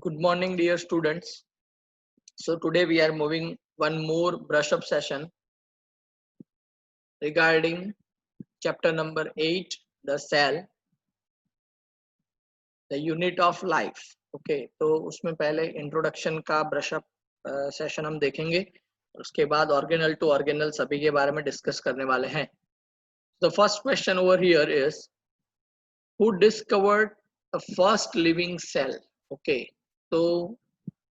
Good morning, dear students. So today we are moving one more brush up session regarding chapter number 8, the cell, the unit of life. Okay, तो उसमें पहले introduction का brush up session हम देखेंगे, उसके बाद organelle to organelle सभी के बारे में डिस्कस करने वाले हैं. The first question over here is, who discovered the first living cell? Okay, तो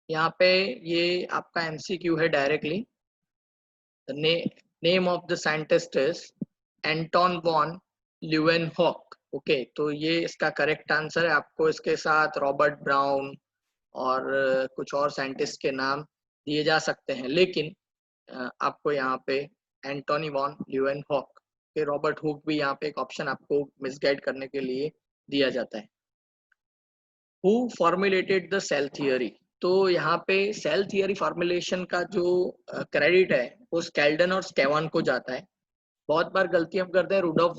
यहाँ पे ये आपका एमसीक्यू है directly. The name of the scientist is Anton von Leeuwenhoek. Okay, तो ये इसका करेक्ट आंसर है. आपको इसके साथ रॉबर्ट ब्राउन और कुछ और साइंटिस्ट के नाम दिए जा सकते हैं, लेकिन आपको यहाँ पे एंटोनी वॉन ल्यूवेनहॉक के रॉबर्ट हुक भी यहाँ पे एक ऑप्शन आपको मिसगाइड करने के लिए दिया जाता है. Who formulated the cell theory? तो यहाँ पे सेल थियरी फॉर्मुलेशन का जो क्रेडिट है वो स्केल्डन और स्केवान को जाता है. बहुत बार गलती हम करते हैं, रुडोल्फ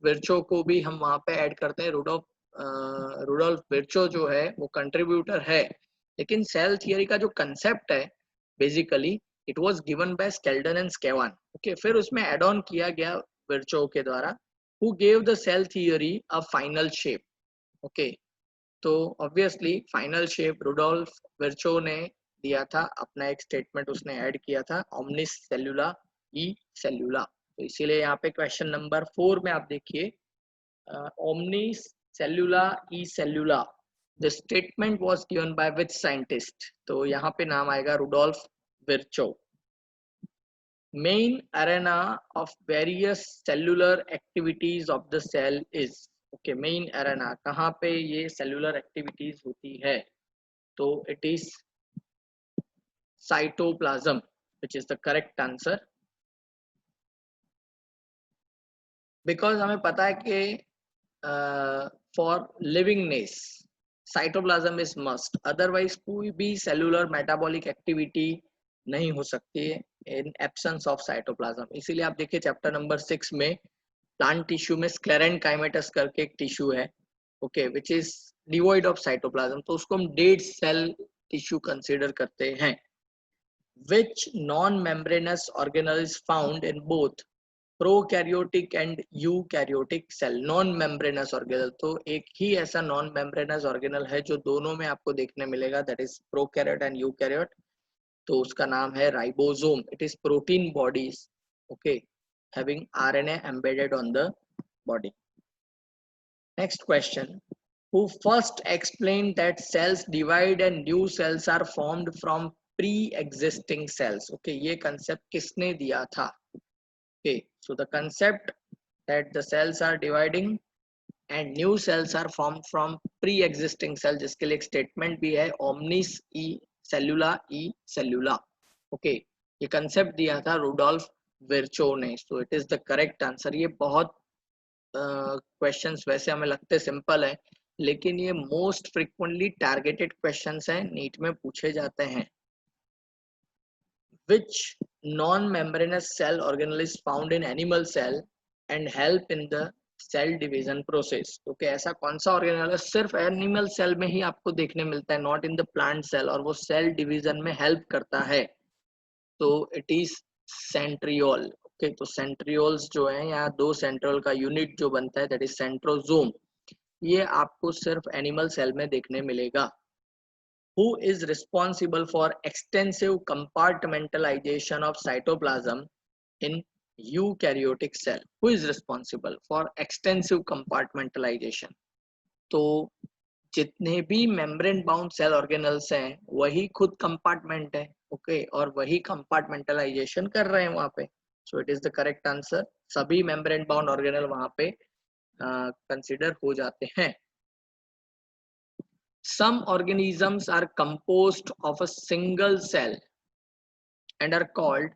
विर्चो को भी हम वहां पे ऐड करते हैं. रुडोल्फ विर्चो जो है वो कंट्रीब्यूटर है, लेकिन सेल थियरी का जो कंसेप्ट है basically it was given by Schleiden and Schwann. Okay, फिर उसमें एड ऑन किया गया विर्चो के द्वारा, who gave the cell theory a final shape. Okay, तो obviously final shape Rudolf Virchow ने दिया था. अपना एक स्टेटमेंट उसने ऐड किया था, ओमनिस सेल्यूला ई सेल्यूला. तो इसीलिए यहाँ पे क्वेश्चन नंबर 4 में आप देखिए, omnis cellula e cellula, the statement was given by which scientist? तो यहाँ पे नाम आएगा Rudolf Virchow. Main arena of various cellular activities of the cell is. Okay, main arena कहाँ पे ये सेल्यूलर एक्टिविटीज होती है? तो it is cytoplasm, which is the correct answer. Because हमें पता है कि for livingness cytoplasm is must, otherwise कोई भी सेल्यूलर मेटाबॉलिक एक्टिविटी नहीं हो सकती है इन एब्सेंस ऑफ साइटोप्लाज्म. इसीलिए आप देखिए चैप्टर नंबर 6 में प्लांट टिश्यू में स्क्लेरेंकाइमेटस करके एक टिश्यू है, okay, which is devoid of cytoplasm, तो उसको हम डेड सेल टिश्यू कंसीडर करते हैं. Which non-membranous organelle is found in both prokaryotic and eukaryotic cell? Non-membranous organelle, तो एक ही ऐसा non-membranous organelle है जो दोनों में आपको देखने मिलेगा, that is prokaryote and eukaryote. तो उसका नाम है ribosome. It is protein bodies, okay, having RNA embedded on the body. Next question. Who first explained that cells divide and new cells are formed from pre-existing cells? Okay, ये concept किसने दिया था? Okay, so the concept that the cells are dividing and new cells are formed from pre-existing cells, जिसके लिए एक statement भी है, omnis e cellula e cellula. Okay, ये concept दिया था रुडोल्फ विर्चो ने. So it is the correct answer. ये बहुत क्वेश्चंस वैसे हमें लगते सिंपल है, लेकिन ये मोस्ट फ्रीक्वेंटली टारगेटेड क्वेश्चंस हैं, नीट में पूछे जाते हैं. Which non-membranous cell organelle is found in animal cell and help in the cell division process? तो क्या ऐसा कौन सा ऑर्गेनल है सिर्फ एनिमल सेल में ही आपको देखने मिलता है, not in the plant cell, और वो सेल डिवीजन में हेल्प करता है? तो इट इज सेंट्रियोल. ओके, तो सेंट्रियोल्स जो है, यहाँ दो सेंट्रियोल का यूनिट जो बनता है दैट इज सेंट्रोजोम, ये आपको सिर्फ एनिमल सेल में देखने मिलेगा. Who is responsible for extensive compartmentalization of cytoplasm in eukaryotic cell? Who is responsible for extensive compartmentalization? तो जितने भी मेम्ब्रेन बाउंड सेल ऑर्गेनल्स हैं वही खुद कंपार्टमेंट है, ओके, और वही कंपार्टमेंटलाइजेशन कर रहे हैं वहां पे. सो it is the correct answer. सभी मेम्ब्रेन बाउंड ऑर्गेनल वहां पे कंसीडर हो जाते हैं. Some organisms are composed of a single cell and are called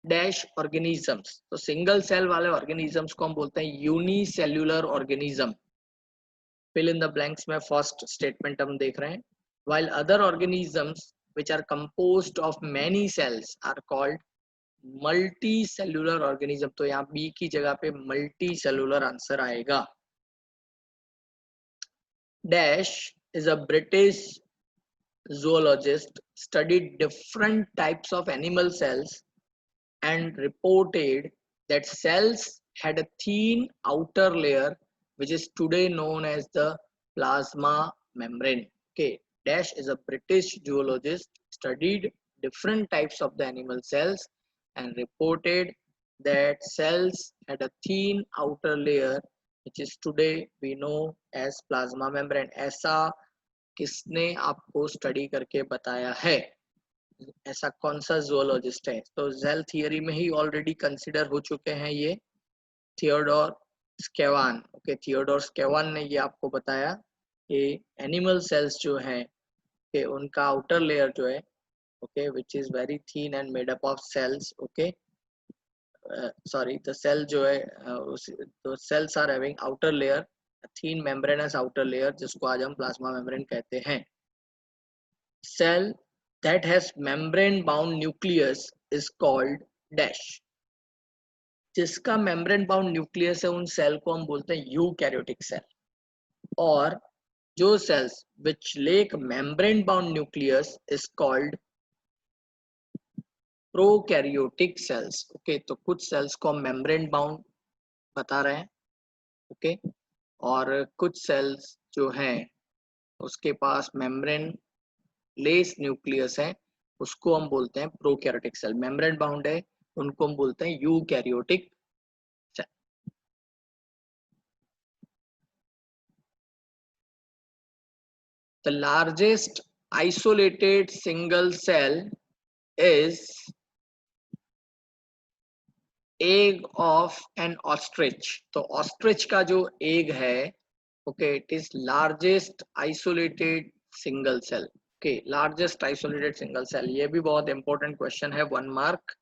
dash organisms. तो single cell वाले organisms को हम बोलते हैं unicellular organism. Fill in the blanks में first statement हम देख रहे हैं. While other organisms which are composed of many cells are called multicellular organism. तो यहाँ B की जगह पे multicellular आंसर आएगा. Dash is a British zoologist studied different types of animal cells and reported that cells had a thin outer layer which is today known as the plasma membrane. Okay, Dash is a British zoologist studied different types of the animal cells and reported that cells had a thin outer layer which is today we know as plasma membrane. ऐसा किसने आपको study करके बताया है? ऐसा कौन सा zoologist है? तो सेल थियरी में ही ऑलरेडी कंसिडर हो चुके हैं ये थियोडोर स्केवान। ओके, थियोडोर स्केवान ने ये आपको बताया कि एनिमल सेल्स जो हैं कि उनका आउटर लेयर जो है okay which is very thin and made up of cells. Okay, sorry the cell जो है तो cells are having outer layer thin membranous outer layer जिसको आज हम प्लाज्मा मेम्ब्रेन कहते हैं। Cell that has membrane bound nucleus is called dash। जिसका membrane bound nucleus है उन सेल को हम बोलते हैं यूकैरियोटिक सेल, और जो cells which lack membrane bound nucleus is called prokaryotic cells. Okay, तो कुछ सेल्स को हम membrane bound बता रहे हैं ओके और कुछ सेल्स जो हैं उसके पास membrane लेस न्यूक्लियस है उसको हम बोलते हैं प्रोकैरियोटिक सेल। मेम्ब्रेन बाउंड है उनको हम बोलते हैं eukaryotic cell. The largest isolated single cell is egg of an ostrich. तो ऑस्ट्रिच का जो एग है okay it is largest isolated single cell. Okay, largest isolated single cell, ये भी बहुत इंपॉर्टेंट क्वेश्चन है, 1 mark.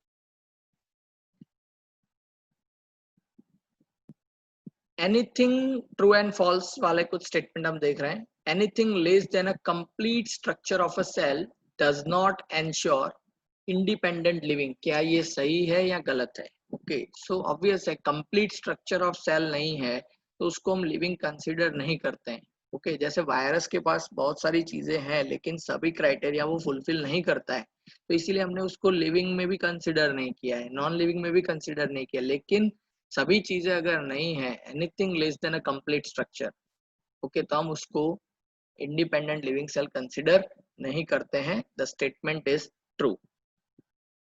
Anything true and false वाले कुछ स्टेटमेंट हम देख रहे हैं। Anything less than a complete structure of a cell does not ensure independent living. क्या ये सही है या गलत है? ओके, सो ऑब्वियस है कंप्लीट स्ट्रक्चर ऑफ सेल नहीं है तो उसको हम लिविंग कंसीडर नहीं करते हैं। ओके, जैसे वायरस के पास बहुत सारी चीजें हैं लेकिन सभी क्राइटेरिया वो फुलफिल नहीं करता है तो इसीलिए हमने उसको लिविंग में भी कंसीडर नहीं किया है, नॉन लिविंग में भी कंसीडर नहीं किया। लेकिन सभी चीजें अगर नहीं है, anything less than a complete structure okay, तो हम उसको इंडिपेंडेंट लिविंग सेल कंसीडर नहीं करते हैं। The statement is true.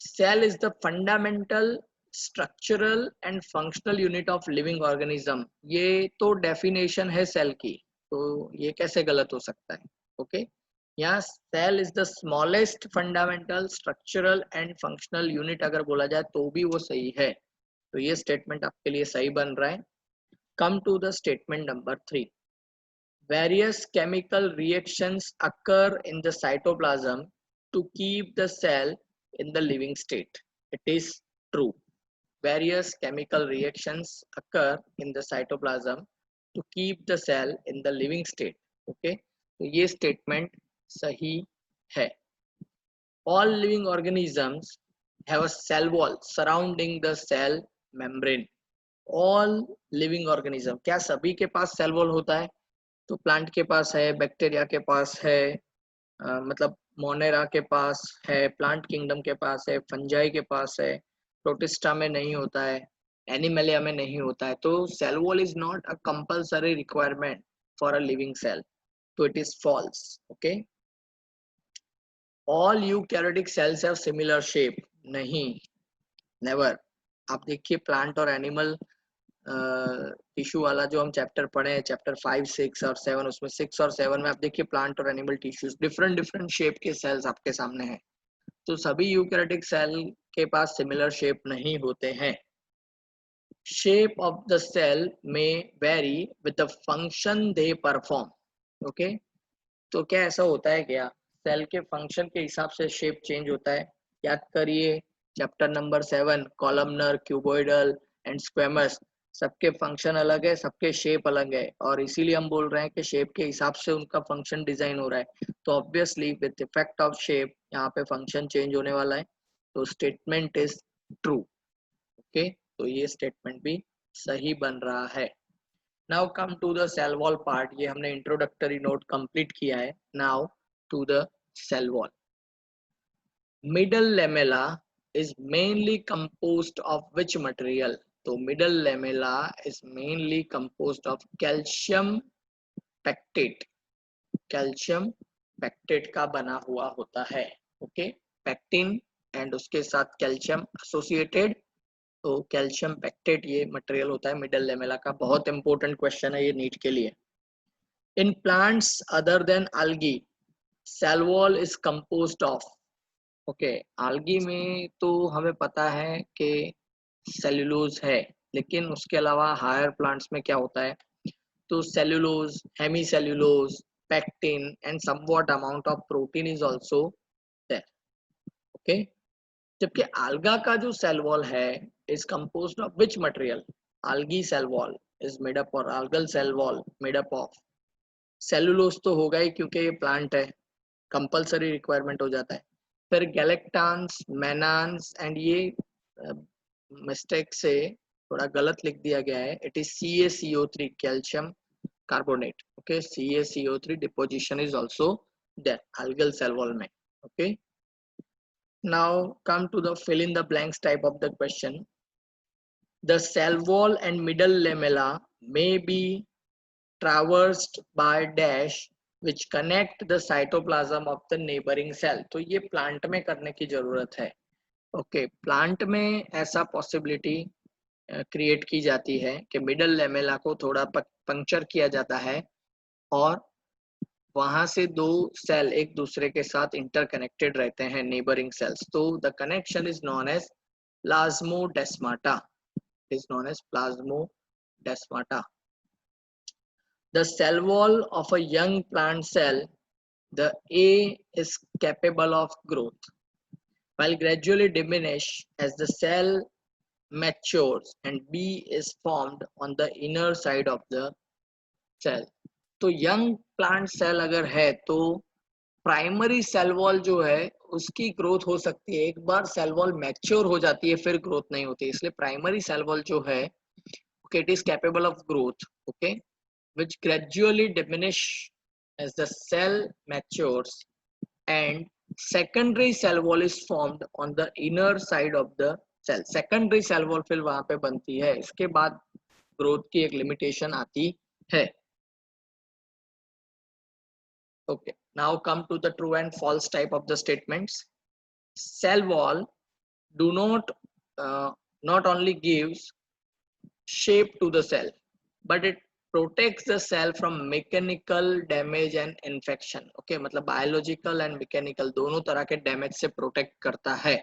Cell is the fundamental structural and functional unit of living organism. ये तो डेफिनेशन है सेल की, तो ये कैसे गलत हो सकता है? ओके, यहाँ cell is the smallest fundamental structural and functional unit अगर बोला जाए तो भी वो सही है, तो ये स्टेटमेंट आपके लिए सही बन रहा है। Come to the statement number 3। Various chemical reactions occur in the cytoplasm to keep the cell in the living state. It is true. Various chemical reactions occur in the cytoplasm to keep the cell in the living state. Okay, तो ये statement सही है। All living organisms have a cell wall surrounding the cell membrane. All living organism, क्या सभी के पास cell wall होता है? तो प्लांट के पास है, बैक्टीरिया के पास है, मतलब मोनेरा के पास है, प्लांट किंगडम के पास है, फंजाई के पास है, प्रोटिस्टा में नहीं होता है, एनिमलिया में नहीं होता है। तो cell wall is not a compulsory requirement for a living cell, तो it is false. Okay, all eukaryotic cells have similar shape. नहीं, नेवर। आप देखिए प्लांट और एनिमल टिश्यू वाला जो हम चैप्टर पढ़े हैं, चैप्टर 5, 6 और 7, उसमें 6 और 7 में आप देखिए प्लांट और animal tissues different different shape के सेल्स आपके सामने हैं। तो सभी यूकैरियोटिक सेल के पास सिमिलर शेप नहीं होते हैं। शेप ऑफ द सेल में very with the function they perform. Okay, तो क्या ऐसा होता है क्या सेल के फंक्शन के हिसाब से शेप चेंज होता है? याद करिए chapter number 7, columnar, cuboidal and squamous, सबके फंक्शन अलग है, सबके शेप अलग है, और इसीलिए हम बोल रहे हैं कि शेप के हिसाब से उनका फंक्शन डिजाइन हो रहा है। तो obviously with effect of shape यहाँ पे फंक्शन चेंज होने वाला है, तो स्टेटमेंट इज ट्रू। ओके, तो ये स्टेटमेंट भी सही बन रहा है। Now come to the cell wall part. ये हमने इंट्रोडक्टरी नोट कंप्लीट किया है। Now to the cell wall. Middle lamella is mainly composed of which material? तो middle lamella is mainly composed of calcium pectate. Calcium pectate का बना हुआ होता है. ओके, पैक्टिन एंड उसके साथ कैल्शियम एसोसिएटेड, तो कैल्शियम पैक्टेट ये मटेरियल होता है मिडल लेमेला का. बहुत इंपॉर्टेंट क्वेश्चन है ये नीट के लिए. In plants other than algae cell wall is composed of. Okay, algae में तो हमें पता है कि सेल्यूलोज है, लेकिन उसके अलावा हायर प्लांट्स में क्या होता है? तो cellulose, hemicellulose, pectin and somewhat amount of protein is also there. Okay, जबकि alga का जो cell wall है is composed of which material? Algae cell wall is made up, or algal cell wall made up of cellulose तो होगा ही क्योंकि ये plant है, compulsory requirement हो जाता है. फिर galactans, mannans and ये mistake से थोड़ा गलत लिख दिया गया है. It is CaCO3 calcium carbonate. Okay, CaCO3 deposition is also there algal cell wall mein. Okay, now come to the fill in the blanks type of the question. The cell wall and middle lamella may be traversed by dash which connect the cytoplasm of the neighboring cell. तो ये plant में करने की जरूरत है. Okay, plant में ऐसा possibility create की जाती है कि मिडल लेमेला को थोड़ा पंक्चर किया जाता है और वहां से दो सेल एक दूसरे के साथ इंटरकनेक्टेड रहते हैं, नेबरिंग सेल्स. तो the connection is known as plasmodesmata. Is known as plasmodesmata. The cell wall of a young plant cell, the A is capable of growth while gradually diminish as the cell matures and B is formed on the inner side of the cell. तो young plant cell अगर है तो primary cell wall जो है उसकी growth हो सकती है. एक बार सेल वॉल मैच्योर हो जाती है फिर ग्रोथ नहीं होती, इसलिए प्राइमरी सेल वॉल जो है okay, it is capable of growth, okay, which gradually diminish as the cell matures and secondary cell wall is formed on the inner side of the cell. secondary cell wall फिर वहां पे बनती है, इसके बाद growth की एक limitation आती है. Okay, now come to the true and false type of the statements. Cell wall do not only gives shape to the cell but it protects the cell from mechanical damage and infection. Okay, मतलब biological and mechanical दोनों तरह के damage से protect करता है.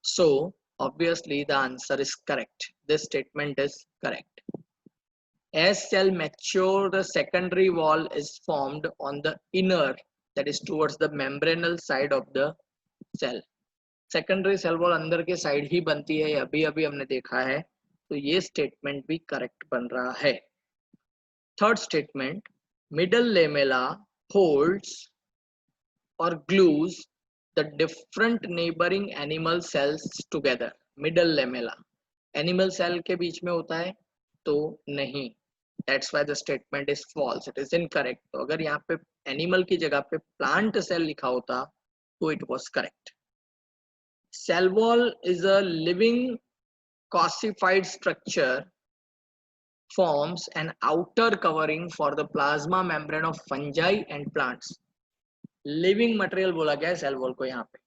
So obviously the answer is correct. This statement is correct. As cell mature, the secondary wall is formed on the inner, that is towards the membranal side of the cell. Secondary cell wall अंदर के side ही बनती है, अभी अभी हमने देखा है, तो ये statement भी correct बन रहा है. Third statement, middle lamella holds or glues the different neighboring animal cells together. Middle lamella animal cell के बीच में होता है तो नहीं. That's why the statement is false. It is incorrect. तो अगर यहाँ पे animal की जगह पे plant cell लिखा होता तो it was correct. Cell wall is a living calcified structure, forms an outer covering for the plasma membrane of fungi and plants. Living material बोला गया है cell wall को यहाँ पे.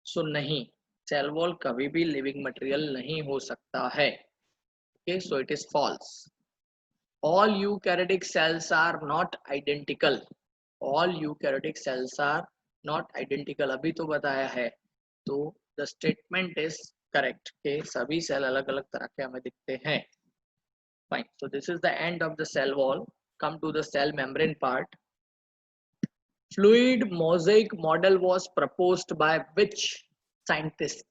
So नहीं, cell wall कभी भी living material नहीं हो सकता है. Okay, so it is false. All eukaryotic cells are not identical. All eukaryotic cells are not identical. अभी तो बताया है, तो the statement is correct कि सभी सेल अलग अलग तरह के हमें दिखते हैं. Fine. So this is the end of the cell wall. Come to the cell membrane part. Fluid mosaic model was proposed by which scientist?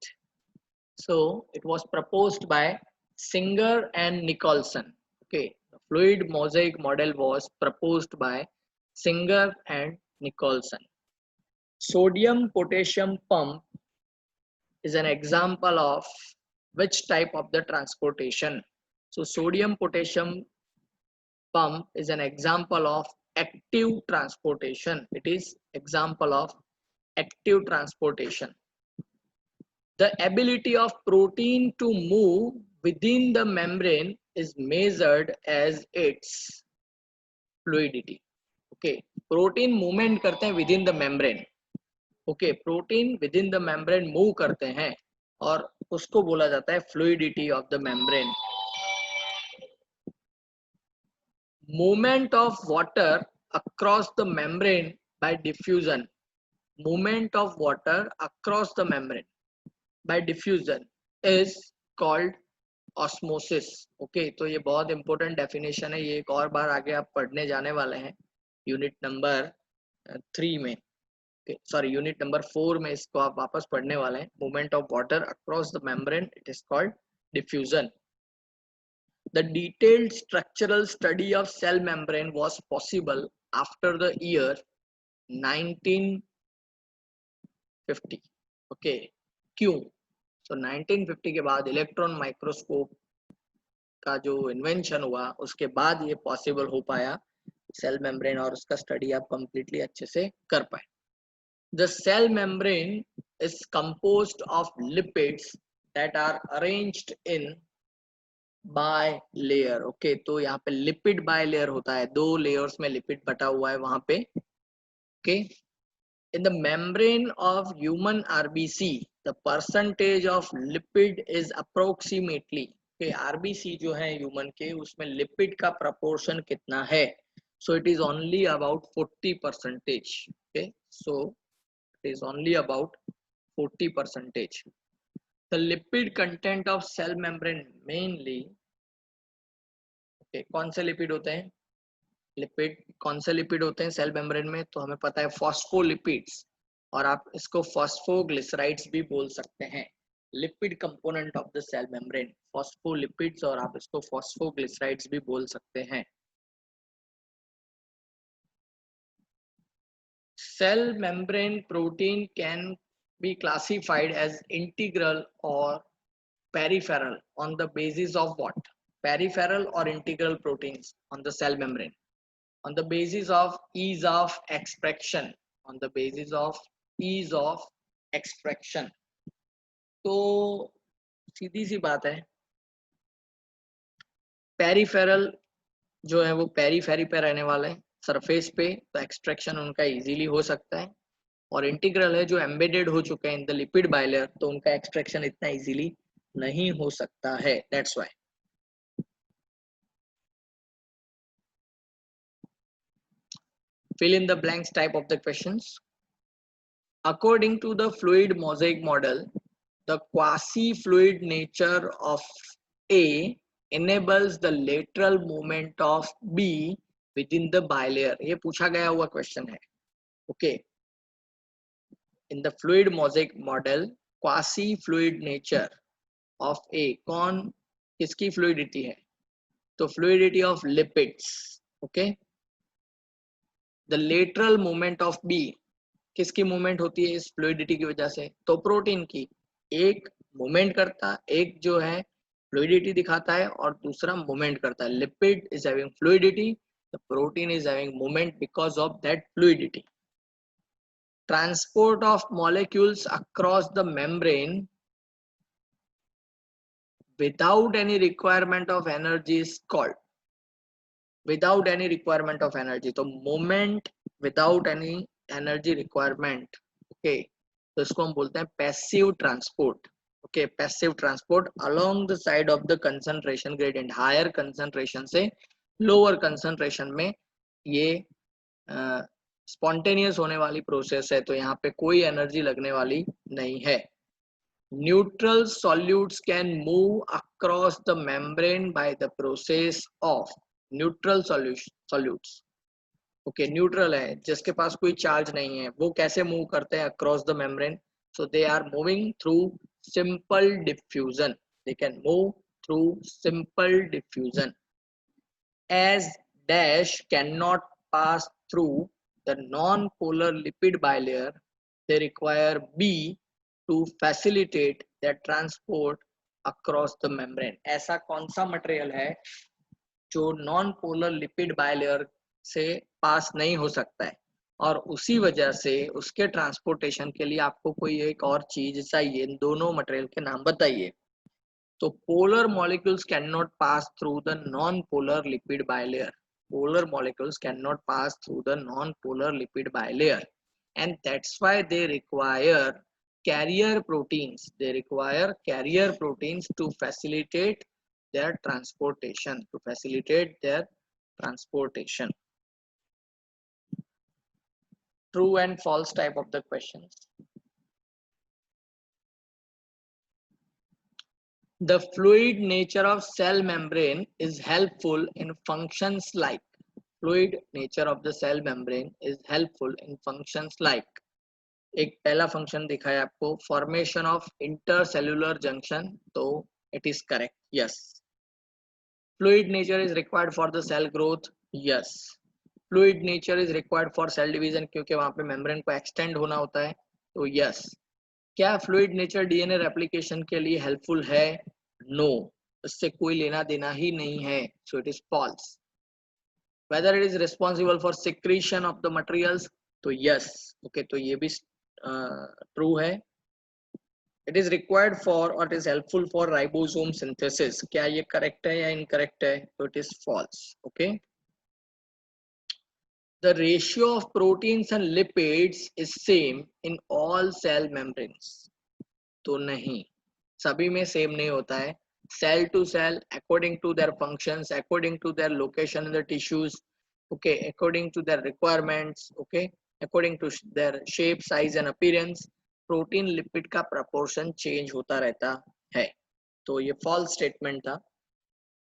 So it was proposed by Singer and Nicholson. Okay. Fluid mosaic model was proposed by Singer and Nicholson. Sodium potassium pump is an example of which type of the transportation? So sodium potassium pump is an example of active transportation. It is example of active transportation. The ability of protein to move within the membrane is measured as its fluidity. Okay, protein movement करते हैं within the membrane. Okay, protein within the membrane move करते हैं और उसको बोला जाता है fluidity of the membrane. Movement of water across the membrane by diffusion. Movement of water across the membrane by diffusion is called osmosis. Okay, तो ये बहुत इंपॉर्टेंट डेफिनेशन है, ये एक और बार आगे आप पढ़ने जाने वाले हैं यूनिट नंबर 3 में, सॉरी यूनिट नंबर 4 में इसको आप वापस पढ़ने वाले हैं. Movement of water across the membrane, it is called diffusion. The detailed structural study of cell membrane was possible after the year 1950. Okay, क्यों? तो 1950 के बाद इलेक्ट्रॉन माइक्रोस्कोप का जो इन्वेंशन हुआ उसके बाद ये पॉसिबल हो पाया सेल मेम्ब्रेन और उसका स्टडी आप कंप्लीटली अच्छे से कर पाए. The cell membrane is composed of lipids that are arranged in bilayer. Okay, तो यहाँ पे लिपिड बायलेयर होता है, 2 लेयर्स में लिपिड बटा हुआ है वहां पे. Okay, in the membrane of human RBC the percentage of lipid is approximately, okay, RBC जो है ह्यूमन के उसमें लिपिड का प्रपोर्शन कितना है? So it is only about 40%. Okay, so it is only about 40%. The lipid content of cell membrane mainly, okay, कौन से lipid होते हैं? लिपिड कौन से लिपिड होते हैं सेल मेम्ब्रेन में? तो हमें पता है फॉस्फोलिपिड्स, और आप इसको फॉस्फोग्लिसराइड्स भी बोल सकते हैं. Lipid component of the cell membrane phospholipids, और आप इसको फॉस्फोग्लिसराइड्स भी बोल सकते हैं. Cell membrane protein can be classified as integral or peripheral on the basis of what? Peripheral or integral proteins on the cell membrane on the basis of ease of extraction. On the basis of ease of extraction. तो सीधी सी बात है, peripheral जो है वो periphery पे रहने वाले हैं, सरफेस पे, तो एक्सट्रैक्शन उनका इजीली हो सकता है. और इंटीग्रल है जो एम्बेडेड हो चुके हैं इन द लिपिड बायलेयर, तो उनका एक्सट्रैक्शन इतना इजीली नहीं हो सकता है. That's why. Fill in the blanks type of the questions. According to the fluid mosaic model, the quasi-fluid nature of A enables the lateral movement of B within the bilayer. ये पूछा गया हुआ question है. Okay. In the fluid mosaic model, quasi-fluid nature of A, कौन किसकी fluidity है? तो fluidity of lipids. Okay. The lateral movement of B, किसकी मूवमेंट होती है इस फ्लूइडिटी की वजह से? तो प्रोटीन की. एक मूवमेंट करता, एक जो है फ्लूइडिटी दिखाता है और दूसरा मूवमेंट करता है. Lipid is having fluidity, the protein is having movement because of that fluidity. Transport of molecules across the membrane without any requirement of energy is called. Without any requirement of energy, तो movement without any energy requirement. Okay, तो इसको हम बोलते हैं passive transport. Okay, passive transport along the side of the concentration gradient. Higher concentration से lower concentration में ये spontaneous होने वाली प्रोसेस है, तो यहाँ पे कोई एनर्जी लगने वाली नहीं है. Neutral solutes can move across the membrane by the process of neutral solutes. Okay, neutral है जिसके पास कोई चार्ज नहीं है, वो कैसे मूव करते हैं across the membrane? So they are moving through simple diffusion. They can move through simple diffusion. As dash can not pass through the non polar lipid bilayer, they require B to facilitate the transport across the membrane. ऐसा कौन सा material है जो non polar lipid bilayer से पास नहीं हो सकता है? और उसी वजह से उसके ट्रांसपोर्टेशन के लिए आपको कोई एक और चीज चाहिए। इन दोनों मटेरियल के नाम बताइए। तो polar molecules can not pass through the non polar lipid bilayer. Polar molecules cannot pass through the non-polar lipid bilayer, and that's why they require carrier proteins. They require carrier proteins to facilitate their transportation. To facilitate their transportation. True and false type of the questions. The fluid nature of cell membrane is helpful in functions like. Fluid nature of the cell membrane is helpful in functions like. एक पहला function दिखा है आपको, formation of intercellular junction, तो it is correct, yes. Fluid nature is required for the cell growth, yes. Fluid nature is required for cell division, क्योंकि वहां पे membrane को एक्सटेंड होना होता है, तो यस। क्या फ्लूइड नेचर डीएनए रेप्लिकेशन के लिए हेल्पफुल है? नो, इससे कोई लेना देना ही नहीं है, so it is false. Whether it is responsible for secretion of the materials, तो यस, ओके, तो ये भी ट्रू है। इट इज रिक्वायर्ड फॉर और it is helpful for ribosome synthesis, क्या ये करेक्ट है या इनकरेक्ट है? तो it is false, okay. The ratio of proteins and lipids is same in all cell membranes. तो नहीं, सभी में सेम नहीं होता है। Cell to cell, according to their functions, according to their location in the tissues, okay, according to their requirements, okay, according to their shape, size and appearance, protein lipid का proportion change होता रहता है। तो ये false statement था।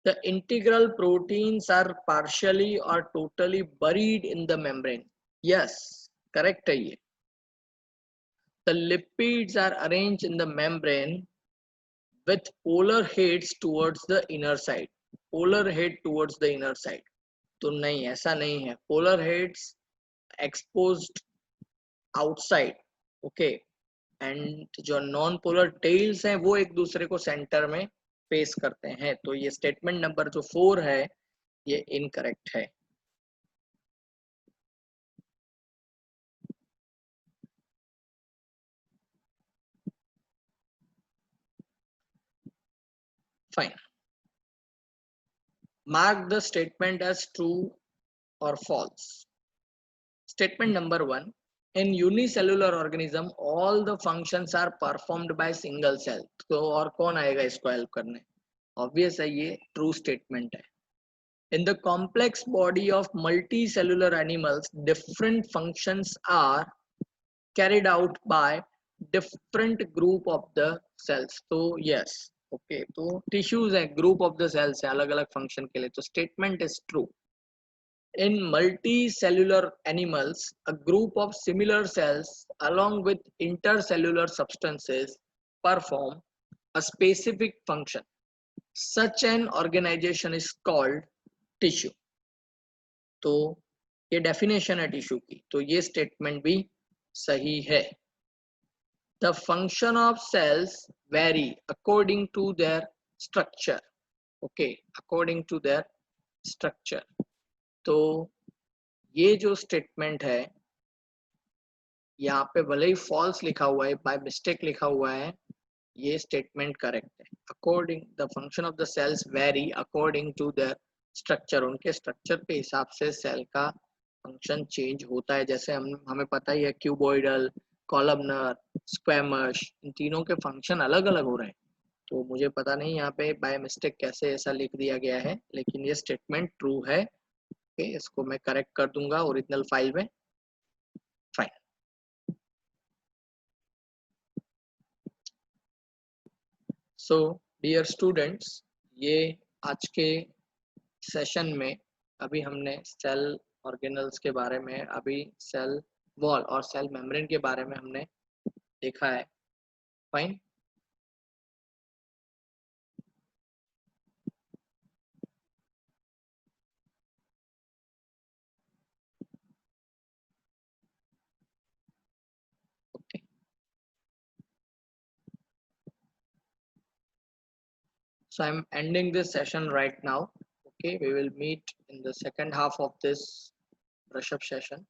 The integral proteins are partially or totally buried in the membrane. Yes, correct है ये। The lipids are arranged in the membrane with polar heads towards the inner side. Polar head towards the inner side. तो नहीं, ऐसा नहीं है। Polar heads exposed outside, okay, and जो non polar tales हैं वो एक दूसरे को सेंटर में फेस करते हैं। तो ये स्टेटमेंट नंबर जो 4 है ये इनकरेक्ट है। Fine. Mark the statement as true or false. Statement number 1. In unicellular organism, all the functions are performed by single cell. तो और कौन आएगा इसको हेल्प करने? Obvious है, ये true statement है। In the complex body of multicellular animals, different functions are carried out by different group of the cells. तो yes, ओके, तो टिश्यूज है, ग्रुप ऑफ द सेल्स है अलग अलग फंक्शन के लिए, तो statement is true. In multicellular animals, a group of similar sales along with intercellular substances perform a specific function. Such an organization is called tissue. तो ये definition है tissue की, तो ये स्टेटमेंट भी सही है। The function of cells vary according to their structure. Okay, according to their structure. तो ये जो स्टेटमेंट है यहाँ पे भले ही फॉल्स लिखा हुआ है, बाय मिस्टेक लिखा हुआ है, ये स्टेटमेंट करेक्ट है। According the function of the cells vary according to their structure, उनके स्ट्रक्चर के हिसाब से सेल का फंक्शन चेंज होता है। जैसे हमें पता ही है क्यूबॉइडल, कॉलमनर, स्क्वैमस, इन तीनों के फंक्शन अलग अलग हो रहे हैं। तो मुझे पता नहीं यहाँ पे बाय मिस्टेक कैसे ऐसा लिख दिया गया है, लेकिन ये स्टेटमेंट ट्रू है। ओके, इसको मैं करेक्ट कर दूंगा ओरिजिनल फाइल में। फाइन। सो डियर स्टूडेंट्स, ये आज के सेशन में अभी हमने सेल ऑर्गेनल्स के बारे में, अभी सेल वॉल और सेल मेम्ब्रेन के बारे में हमने देखा है। Fine. Okay, so I'm ending this session right now. Okay, we will meet in the second half of this brush up session.